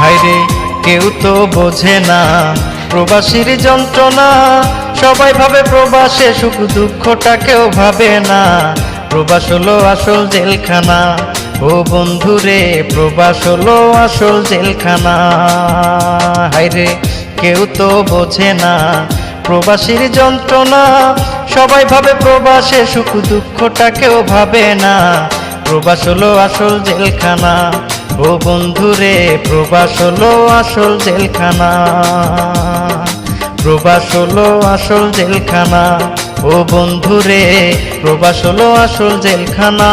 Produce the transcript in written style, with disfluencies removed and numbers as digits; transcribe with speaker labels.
Speaker 1: হায়রে কেউ তো বোঝে না প্রবাসীর যন্ত্রণা, সবাই ভাবে প্রবাসে সুখ দুঃখটা কেউ ভাবে না। প্রবাস হলো আসল জেলখানা, ও বন্ধুরে প্রবাস হলো আসল জেলখানা। হায়রে কেউ তো বোঝে না প্রবাসীর যন্ত্রণা, সবাই ভাবে প্রবাসে সুখ দুঃখটা কেউ ভাবে না। প্রবাস হলো আসল জেলখানা, ও বন্ধুরে প্রবাস হলো আসল জেলখানা। প্রবাস হলো আসল জেলখানা, ও বন্ধুরে প্রবাস হলো আসল জেলখানা।